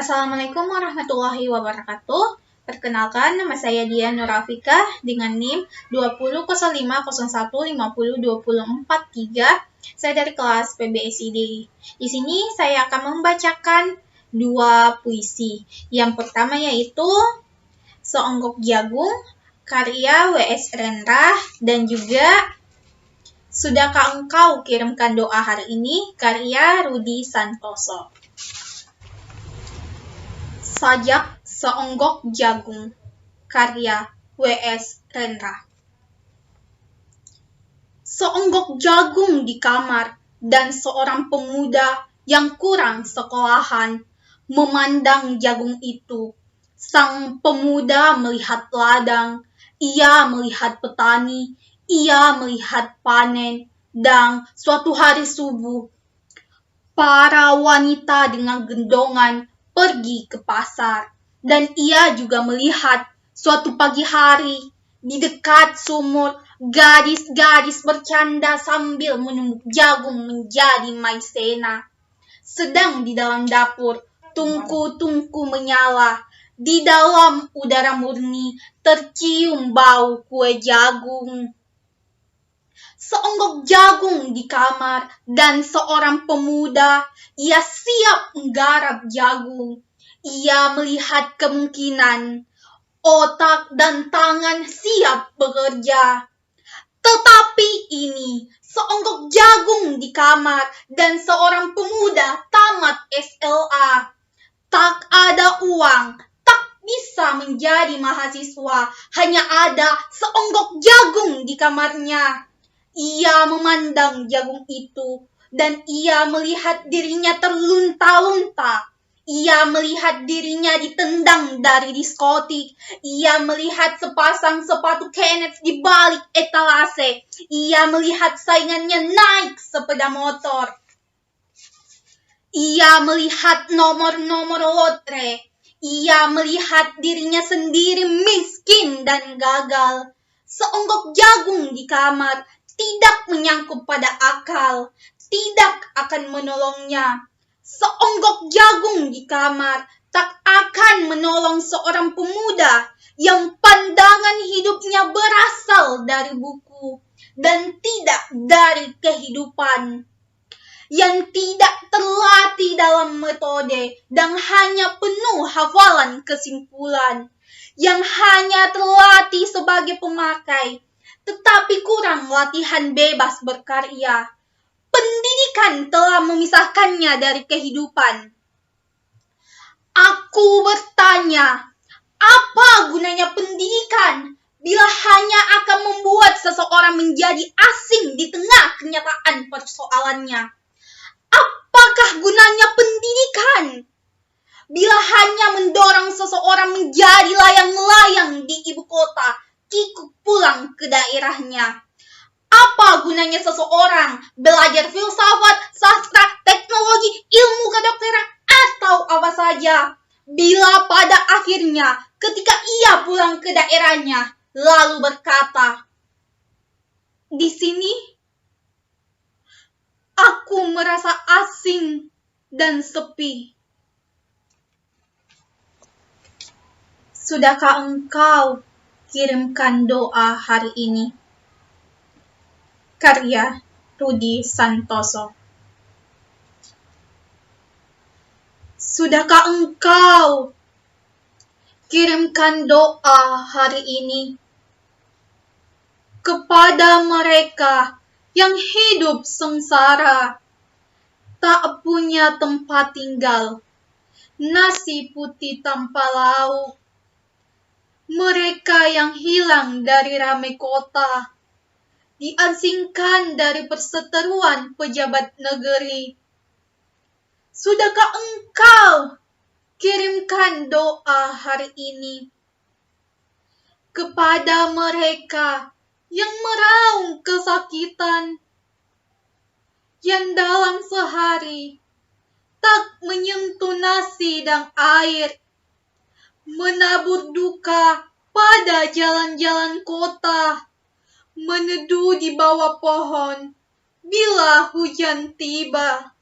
Assalamualaikum warahmatullahi wabarakatuh. Perkenalkan, nama saya Dian Nurafika dengan NIM 20,01,50,20,24,3. Saya dari kelas PBSID. Di sini saya akan membacakan dua puisi. Yang pertama yaitu Seonggok Jagung, karya W.S. Rendra, dan juga Sudahkah Engkau Kirimkan Doa Hari Ini, karya Rudi Santoso. Sajak Seonggok Jagung, karya W.S. Rendra. Seonggok jagung di kamar dan seorang pemuda yang kurang sekolahan memandang jagung itu. Sang pemuda melihat ladang, ia melihat petani, ia melihat panen, dan suatu hari subuh, para wanita dengan gendongan pergi ke pasar. Dan ia juga melihat suatu pagi hari, di dekat sumur, gadis-gadis bercanda sambil menumbuk jagung menjadi maizena. Sedang di dalam dapur, tungku-tungku menyala. Di dalam udara murni tercium bau kue jagung. Seonggok jagung di kamar dan seorang pemuda, ia siap menggarap jagung. Ia melihat kemungkinan, otak dan tangan siap bekerja. Tetapi ini, seonggok jagung di kamar dan seorang pemuda tamat SLA. Tak ada uang, tak bisa menjadi mahasiswa, hanya ada seonggok jagung di kamarnya. Ia memandang jagung itu, dan ia melihat dirinya terlunta-lunta. Ia melihat dirinya ditendang dari diskotik. Ia melihat sepasang sepatu Kenneth di balik etalase. Ia melihat saingannya naik sepeda motor. Ia melihat nomor-nomor lotre. Ia melihat dirinya sendiri miskin dan gagal. Seonggok jagung di kamar tidak menyangkut pada akal, tidak akan menolongnya. Seonggok jagung di kamar tak akan menolong seorang pemuda yang pandangan hidupnya berasal dari buku dan tidak dari kehidupan, yang tidak terlatih dalam metode dan hanya penuh hafalan kesimpulan, yang hanya terlatih sebagai pemakai tetapi kurang latihan bebas berkarya. Pendidikan telah memisahkannya dari kehidupan. Aku bertanya, apa gunanya pendidikan bila hanya akan membuat seseorang menjadi asing di tengah kenyataan persoalannya? Apakah gunanya pendidikan bila hanya mendorong seseorang menjadi layang-layang di ibu kota, kikuk pulang ke daerahnya? Apa gunanya seseorang belajar filsafat, sastra, teknologi, ilmu kedokteran, atau apa saja, bila pada akhirnya ketika ia pulang ke daerahnya, lalu berkata, "Di sini, aku merasa asing dan sepi." Sudahkah engkau kirimkan doa hari ini? Karya Rudi Santoso. Sudahkah engkau kirimkan doa hari ini kepada mereka yang hidup sengsara, tak punya tempat tinggal, nasi putih tanpa lauk, mereka yang hilang dari ramai kota, diasingkan dari perseteruan pejabat negeri? Sudahkah engkau kirimkan doa hari ini kepada mereka yang meraung kesakitan, yang dalam sehari tak menyentuh nasi dan air, menabur duka pada jalan-jalan kota, meneduh di bawah pohon bila hujan tiba?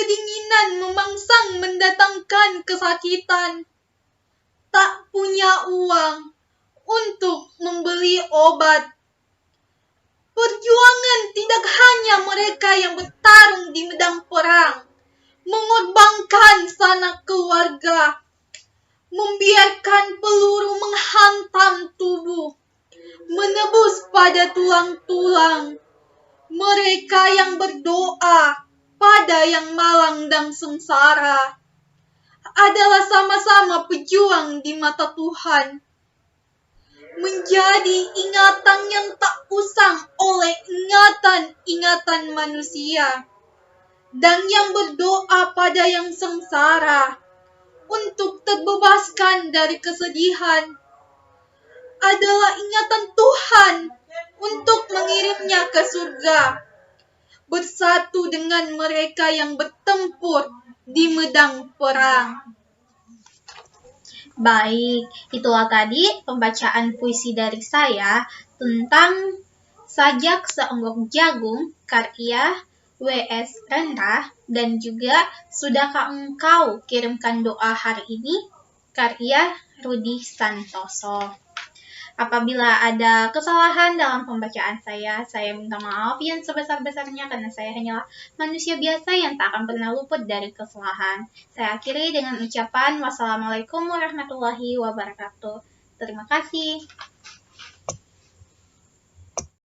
Kedinginan memangsang mendatangkan kesakitan. Tak punya uang untuk membeli obat. Perjuangan tidak hanya mereka yang bertarung di medan perang, mengorbankan sanak keluarga, membiarkan peluru menghantam tubuh, menebus pada tulang-tulang. Mereka yang berdoa pada yang malang dan sengsara adalah sama-sama pejuang di mata Tuhan. Menjadi ingatan yang tak usang oleh ingatan-ingatan manusia. Dan yang berdoa pada yang sengsara untuk terbebaskan dari kesedihan adalah ingatan Tuhan untuk mengirimnya ke surga, bersatu dengan mereka yang bertempur di medan perang. Baik, itulah tadi pembacaan puisi dari saya tentang Sajak Seonggok Jagung karya W.S. Rendra, dan juga Sudahkah Engkau Kirimkan Doa Hari Ini karya Rudi Santoso. Apabila ada kesalahan dalam pembacaan saya minta maaf yang sebesar-besarnya karena saya hanyalah manusia biasa yang tak akan pernah luput dari kesalahan. Saya akhiri dengan ucapan wassalamualaikum warahmatullahi wabarakatuh. Terima kasih.